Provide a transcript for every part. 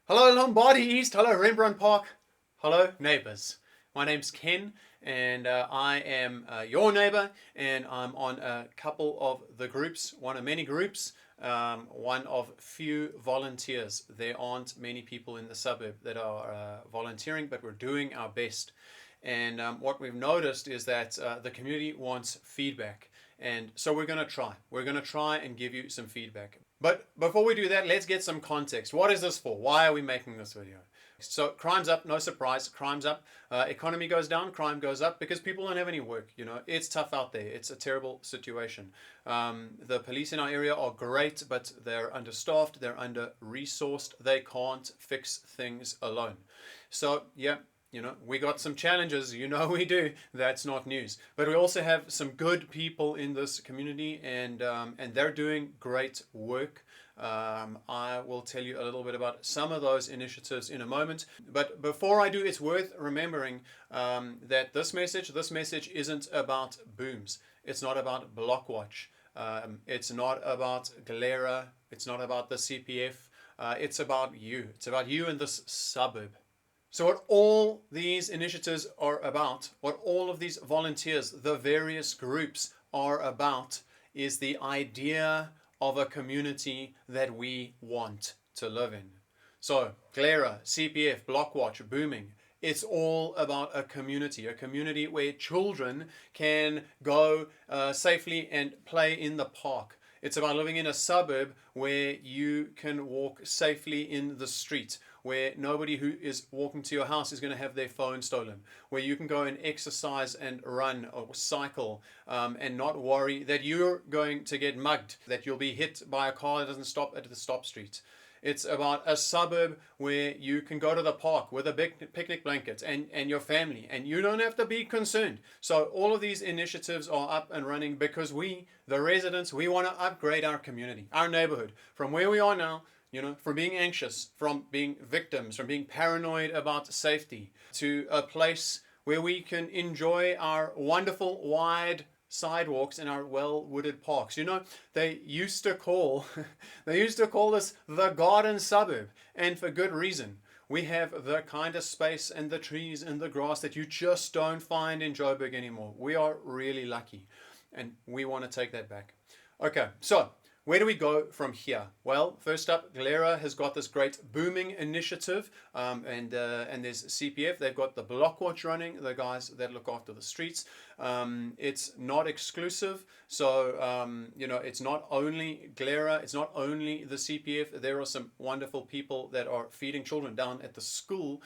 Hello Lombardy East, hello Rembrandt Park, hello neighbours. My name's Ken and I am your neighbour, and I'm on a couple of the groups, one of many groups, one of few volunteers. There aren't many people in the suburb that are volunteering, but we're doing our best. And what we've noticed is that the community wants feedback. And so we're going to try. We're going to try and give you some feedback. But before we do that, let's get some context. What is this for? Why are we making this video? So crime's up, no surprise, crime's up. Economy goes down, crime goes up because people don't have any work. It's tough out there. It's a terrible situation. The police in our area are great, but they're understaffed, they're under-resourced. They can't fix things alone. So, yeah, we got some challenges, we do. That's not news. But we also have some good people in this community, and they're doing great work. I will tell you a little bit about some of those initiatives in a moment. But before I do, it's worth remembering that this message isn't about booms. It's not about Blockwatch. It's not about Galera. It's not about the CPF. It's about you. It's about you in this suburb. So what all these initiatives are about, what all of these volunteers, the various groups are about, is the idea of a community that we want to live in. So Glera, CPF, Blockwatch, Booming, it's all about a community where children can go safely and play in the park. It's about living in a suburb where you can walk safely in the street, where nobody who is walking to your house is going to have their phone stolen, where you can go and exercise and run or cycle and not worry that you're going to get mugged, that you'll be hit by a car that doesn't stop at the stop street. It's about a suburb where you can go to the park with a big picnic blanket and your family, and you don't have to be concerned. So all of these initiatives are up and running because we, the residents, we want to upgrade our community, our neighborhood, from where we are now, from being anxious, from being victims, from being paranoid about safety, to a place where we can enjoy our wonderful wide sidewalks in our well-wooded parks. They used to call this the garden suburb, and for good reason. We have the kind of space and the trees and the grass that you just don't find in Joburg anymore. We are really lucky, and we want to take that back. Okay, so where do we go from here? Well, first up, Galera has got this great booming initiative, and there's CPF. They've got the Blockwatch running, the guys that look after the streets. It's not exclusive, so it's not only Galera, it's not only the CPF. There are some wonderful people that are feeding children down at the school,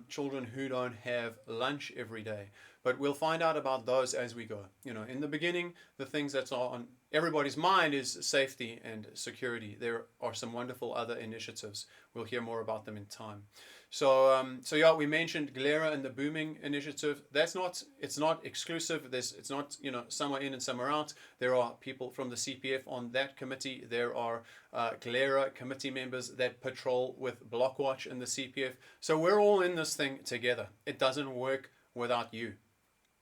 children who don't have lunch every day. But we'll find out about those as we go. In the beginning, the things that's on everybody's mind is safety and security. There are some wonderful other initiatives. We'll hear more about them in time. So yeah, we mentioned Galera and the Booming initiative. It's not exclusive. It's not somewhere in and somewhere out. There are people from the CPF on that committee. There are Galera committee members that patrol with Blockwatch and the CPF. So we're all in this thing together. It doesn't work without you.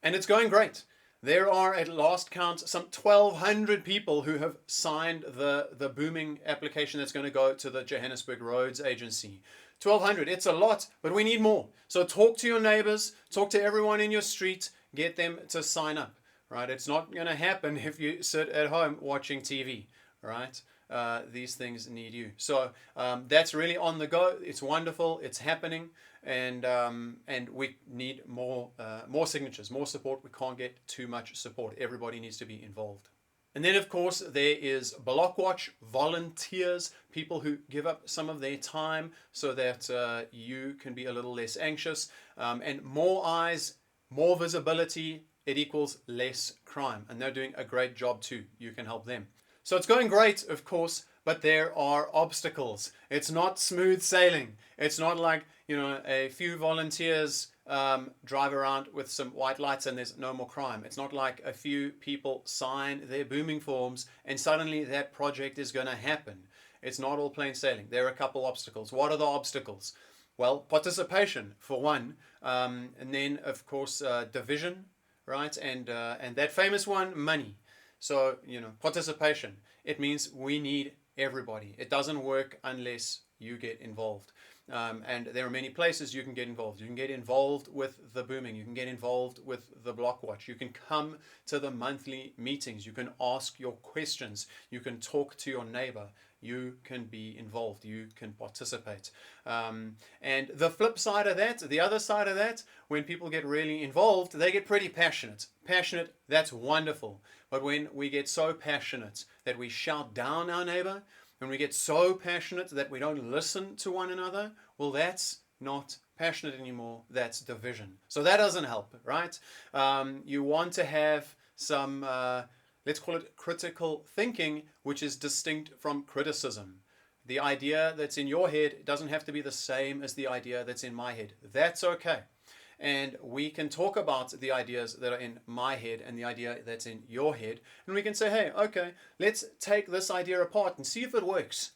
And it's going great. There are, at last count, some 1,200 people who have signed the Booming application that's going to go to the Johannesburg Roads Agency. 1,200, it's a lot, but we need more. So talk to your neighbors, talk to everyone in your street, get them to sign up, right? It's not going to happen if you sit at home watching TV, right? These things need you. So that's really on the go. It's wonderful. It's happening, and we need more signatures, more support. We can't get too much support. Everybody needs to be involved. And then, of course, there is Blockwatch volunteers, people who give up some of their time so that you can be a little less anxious. And more eyes, more visibility, it equals less crime. And they're doing a great job too. You can help them. So it's going great, of course, but there are obstacles. It's not smooth sailing. It's not like, a few volunteers drive around with some white lights and there's no more crime. It's not like a few people sign their booming forms and suddenly that project is going to happen. It's not all plain sailing. There are a couple obstacles. What are the obstacles? Well, participation, for one, and then, of course, division, right? And that famous one, money. So, participation. It means we need everybody. It doesn't work unless you get involved. And there are many places you can get involved. You can get involved with the booming. You can get involved with the block watch. You can come to the monthly meetings. You can ask your questions. You can talk to your neighbor. You can be involved. You can participate. And the flip side of that, the other side of that, when people get really involved, they get pretty passionate. Passionate, that's wonderful. But when we get so passionate that we shout down our neighbor, when we get so passionate that we don't listen to one another, well, that's not passionate anymore. That's division. So that doesn't help, right? You want to have some, let's call it critical thinking, which is distinct from criticism. The idea that's in your head doesn't have to be the same as the idea that's in my head. That's okay. And we can talk about the ideas that are in my head and the idea that's in your head. And we can say, hey, okay, let's take this idea apart and see if it works.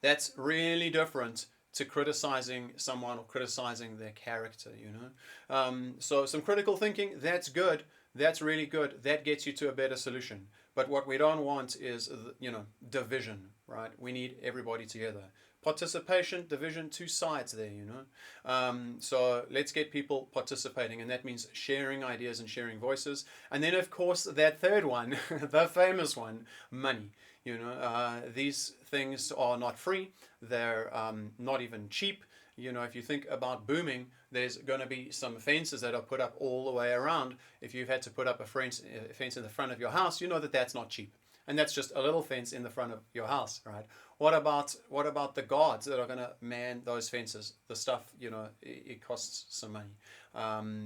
That's really different to criticizing someone or criticizing their character, you know. So some critical thinking, that's good. That's really good. That gets you to a better solution. But what we don't want is, you know, division, right? We need everybody together. Participation, division, two sides there, you know. So let's get people participating, and that means sharing ideas and sharing voices. And then, of course, that third one, the famous one, money. You know, these things are not free. They're not even cheap. You know, if you think about booming, there's going to be some fences that are put up all the way around. If you've had to put up a fence in the front of your house, you know that that's not cheap. And that's just a little fence in the front of your house, right? What about the guards that are going to man those fences? The stuff, you know, it costs some money.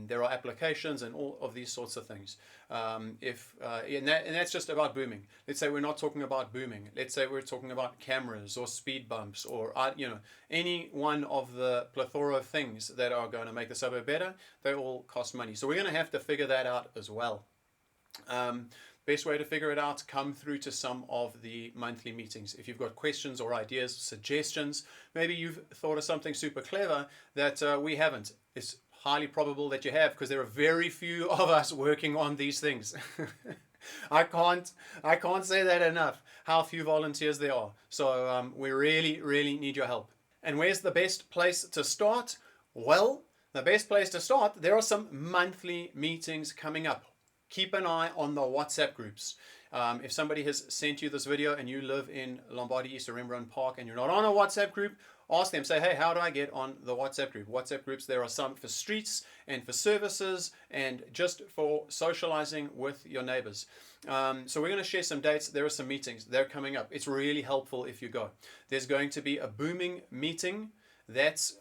There are applications and all of these sorts of things. And that's just about booming. Let's say we're not talking about booming. Let's say we're talking about cameras or speed bumps or, you know, any one of the plethora of things that are going to make the suburb better. They all cost money. So we're going to have to figure that out as well. Best way to figure it out, come through to some of the monthly meetings. If you've got questions or ideas, suggestions, maybe you've thought of something super clever that we haven't. It's highly probable that you have, because there are very few of us working on these things. I can't say that enough, how few volunteers there are. So we really, really need your help. And where's the best place to start? Well, the best place to start, there are some monthly meetings coming up. Keep an eye on the WhatsApp groups. If somebody has sent you this video and you live in Lombardy East or Rembrandt Park and you're not on a WhatsApp group, ask them, say, hey, how do I get on the WhatsApp group? WhatsApp groups, there are some for streets and for services and just for socializing with your neighbors. So we're going to share some dates. There are some meetings. They're coming up. It's really helpful if you go. There's going to be a booming meeting. That's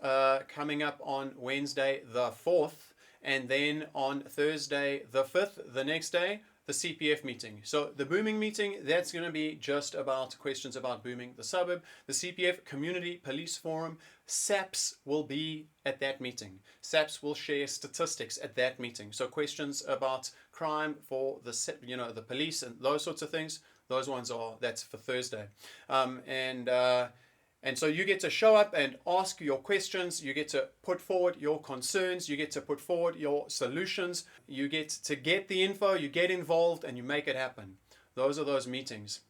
coming up on Wednesday the 4th. And then on Thursday the 5th, the next day, the CPF meeting. So the booming meeting, that's going to be just about questions about booming the suburb. The CPF Community Police Forum, SAPS will be at that meeting. SAPS will share statistics at that meeting. So questions about crime for the, you know, the police and those sorts of things, those ones that's for Thursday. And so you get to show up and ask your questions. You get to put forward your concerns. You get to put forward your solutions. You get to get the info. You get involved and you make it happen. Those are those meetings.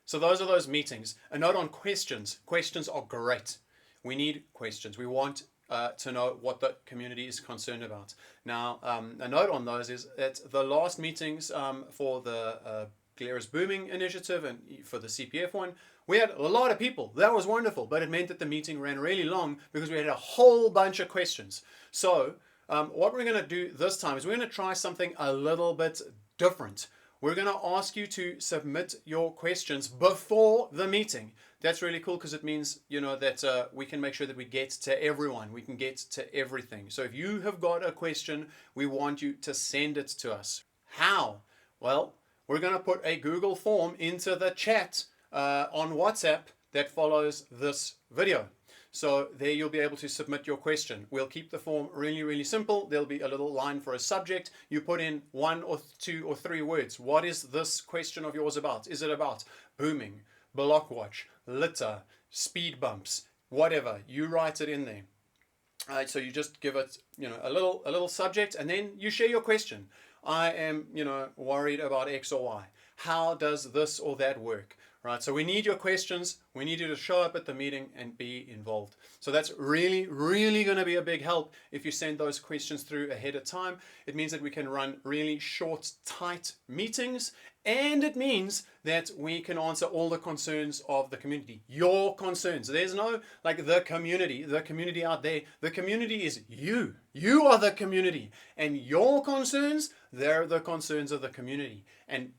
So those are those meetings. A note on questions. Questions are great. We need questions. We want to know what the community is concerned about. Now, a note on those is that the last meetings for the Glarus Booming Initiative and for the CPF one, we had a lot of people. That was wonderful, but it meant that the meeting ran really long because we had a whole bunch of questions. So what we're going to do this time is we're going to try something a little bit different. We're going to ask you to submit your questions before the meeting. That's really cool because it means, you know, that we can make sure that we get to everyone. We can get to everything. So if you have got a question, we want you to send it to us. How? Well, we're going to put a Google form into the chat on WhatsApp that follows this video. So there you'll be able to submit your question. We'll keep the form really, really simple. There'll be a little line for a subject. You put in 1 or 2 or 3 words. What is this question of yours about? Is it about booming, block watch, litter, speed bumps, whatever? You write it in there. So you just give it, you know, a little subject, and then you share your question. I am, you know, worried about X or Y. How does this or that work? right? So we need your questions. We need you to show up at the meeting and be involved. So that's really, really going to be a big help if you send those questions through ahead of time. It means that we can run really short, tight meetings, and it means that we can answer all the concerns of the community. Your concerns. There's no like the community out there. The community is you. You are the community. And your concerns, they're the concerns of the community. And,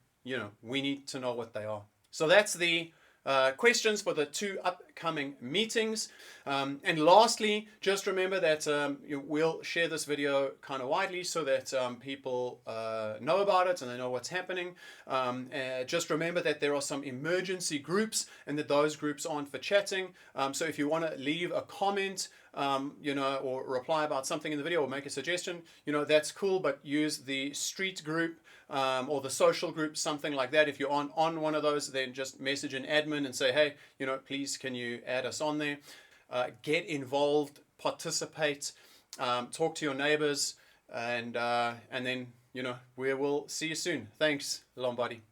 we need to know what they are. So that's the questions for the 2 upcoming meetings. And lastly, just remember that we'll share this video kind of widely so that people know about it and they know what's happening. Just remember that there are some emergency groups and that those groups aren't for chatting. So if you want to leave a comment, or reply about something in the video or make a suggestion, that's cool, but use the street group or the social group, something like that. If you're on one of those, then just message an admin and say, hey, please can you add us on there? Get involved, participate, talk to your neighbors, and then we will see you soon. Thanks, Lombardi.